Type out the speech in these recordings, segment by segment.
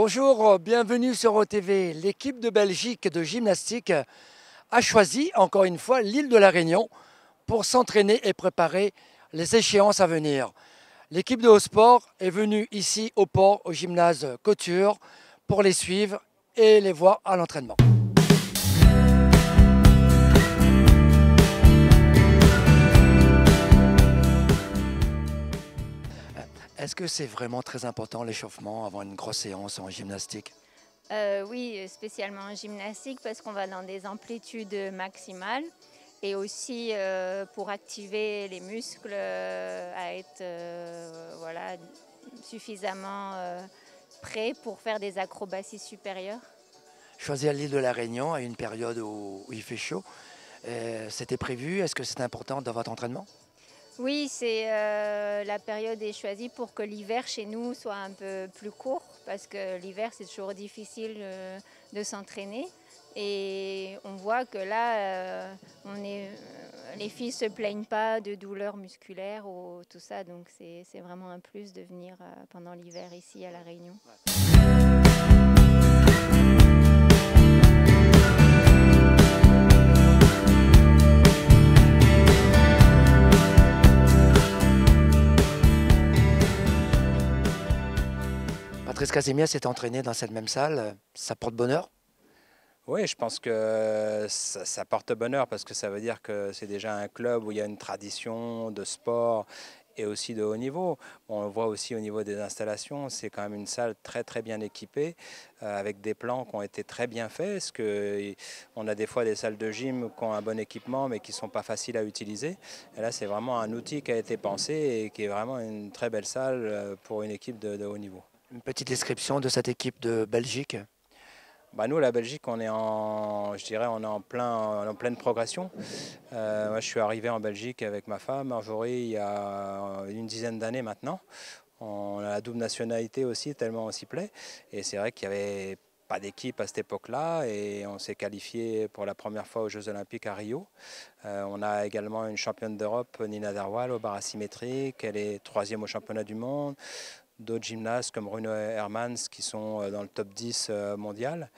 Bonjour, bienvenue sur OTV. L'équipe de Belgique de gymnastique a choisi encore une fois l'île de la Réunion pour s'entraîner et préparer les échéances à venir. L'équipe de Haut-Sport est venue ici au port, au gymnase Couture, pour les suivre et les voir à l'entraînement. Est-ce que c'est vraiment très important l'échauffement avant une grosse séance en gymnastique? Oui, spécialement en gymnastique parce qu'on va dans des amplitudes maximales et aussi pour activer les muscles à être voilà, suffisamment prêts pour faire des acrobaties supérieures. Choisir l'île de la Réunion à une période où il fait chaud, c'était prévu? Est-ce que c'est important dans votre entraînement? Oui, la période est choisie pour que l'hiver chez nous soit un peu plus court parce que l'hiver c'est toujours difficile de s'entraîner et on voit que là les filles se plaignent pas de douleurs musculaires ou tout ça, donc c'est vraiment un plus de venir pendant l'hiver ici à La Réunion. Patrice Casémia s'est entraîné dans cette même salle, ça porte bonheur? Oui, je pense que ça porte bonheur parce que ça veut dire que c'est déjà un club où il y a une tradition de sport et aussi de haut niveau. On le voit aussi au niveau des installations, c'est quand même une salle très très bien équipée avec des plans qui ont été très bien faits. Parce qu'on a des fois des salles de gym qui ont un bon équipement mais qui ne sont pas faciles à utiliser. Et là, c'est vraiment un outil qui a été pensé et qui est vraiment une très belle salle pour une équipe de haut niveau. Une petite description de cette équipe de Belgique? Bah nous, la Belgique, on est en pleine progression. Moi, je suis arrivé en Belgique avec ma femme, Marjorie, il y a une dizaine d'années maintenant. On a la double nationalité aussi, tellement on s'y plaît. Et c'est vrai qu'il n'y avait pas d'équipe à cette époque-là et on s'est qualifié pour la première fois aux Jeux Olympiques à Rio. On a également une championne d'Europe, Nina Darwal, au bar asymétrique. Elle est 3e au championnat du monde. D'autres gymnastes comme Bruno Hermans qui sont dans le top 10 mondial.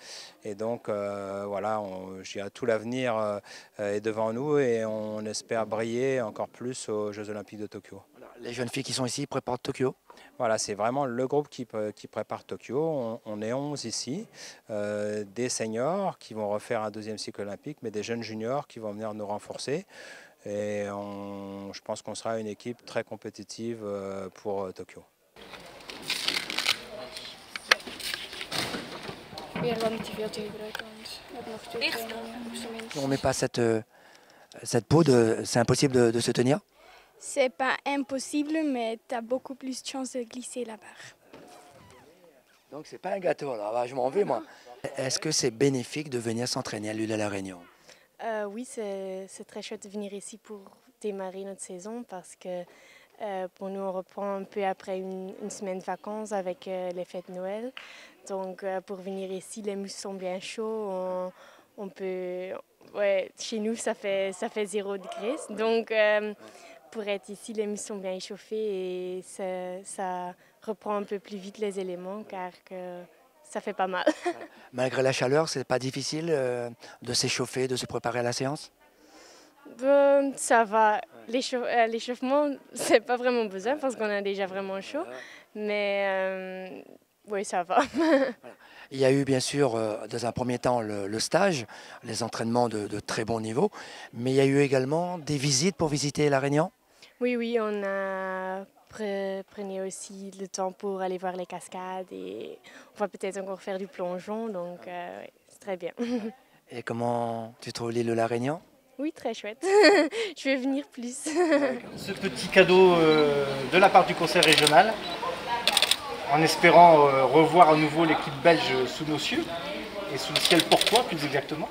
Et donc voilà, je dirais, tout l'avenir est devant nous et on espère briller encore plus aux Jeux Olympiques de Tokyo. Les jeunes filles qui sont ici préparent Tokyo? Voilà, c'est vraiment le groupe qui prépare Tokyo. On est 11 ici, des seniors qui vont refaire un 2e cycle olympique, mais des jeunes juniors qui vont venir nous renforcer. Et je pense qu'on sera une équipe très compétitive pour Tokyo. Si on ne met pas cette peau, c'est impossible de se tenir? C'est pas impossible, mais tu as beaucoup plus de chances de glisser la barre. Donc c'est pas un gâteau, là, je m'en vais moi. Est-ce que c'est bénéfique de venir s'entraîner à l'île de la Réunion? Oui, c'est très chouette de venir ici pour démarrer notre saison parce que pour nous, on reprend un peu après une semaine de vacances avec les fêtes de Noël. Donc pour venir ici, les muscles sont bien chauds. On peut, ouais, chez nous, ça fait 0 degré. Donc pour être ici, les muscles sont bien échauffés et ça reprend un peu plus vite les éléments car ça fait pas mal. Malgré la chaleur, c'est pas difficile de s'échauffer, de se préparer à la séance? Ça va. L'échauffement, c'est pas vraiment besoin parce qu'on a déjà vraiment chaud. Mais oui, ça va. Il y a eu bien sûr, dans un premier temps, le stage, les entraînements de très bon niveau. Mais il y a eu également des visites pour visiter La Réunion? Oui, on a pris aussi le temps pour aller voir les cascades et on va peut-être encore faire du plongeon. Donc c'est très bien. Et comment tu trouves l'île de La Réunion? Oui, très chouette. Je vais venir plus. Ce petit cadeau de la part du conseil régional, en espérant revoir à nouveau l'équipe belge sous nos cieux, et sous le ciel portois plus exactement,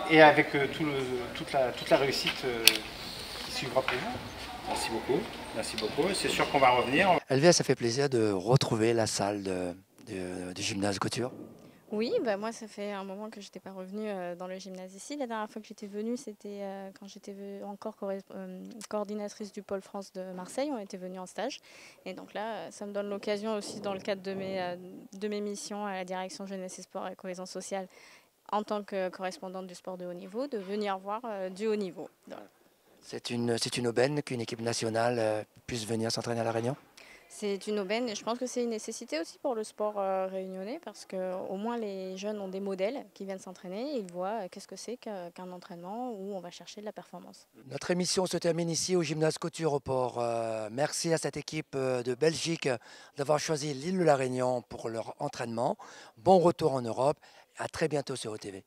et avec toute la réussite qui suivra pour nous. Merci beaucoup, c'est sûr qu'on va revenir. Elvia, ça fait plaisir de retrouver la salle du gymnase Couture. Oui, bah moi ça fait un moment que je n'étais pas revenue dans le gymnase ici. La dernière fois que j'étais venue, c'était quand j'étais encore coordinatrice du pôle France de Marseille. On était venus en stage. Et donc là, ça me donne l'occasion aussi dans le cadre de mes missions à la direction jeunesse et sport et cohésion sociale en tant que correspondante du sport de haut niveau, de venir voir du haut niveau. Voilà. C'est une aubaine qu'une équipe nationale puisse venir s'entraîner à La Réunion? C'est une aubaine et je pense que c'est une nécessité aussi pour le sport réunionnais parce qu'au moins les jeunes ont des modèles qui viennent s'entraîner et ils voient qu'est-ce que c'est qu'un entraînement où on va chercher de la performance. Notre émission se termine ici au gymnase Couture au Port. Merci à cette équipe de Belgique d'avoir choisi l'île de La Réunion pour leur entraînement. Bon retour en Europe. À très bientôt sur OTV.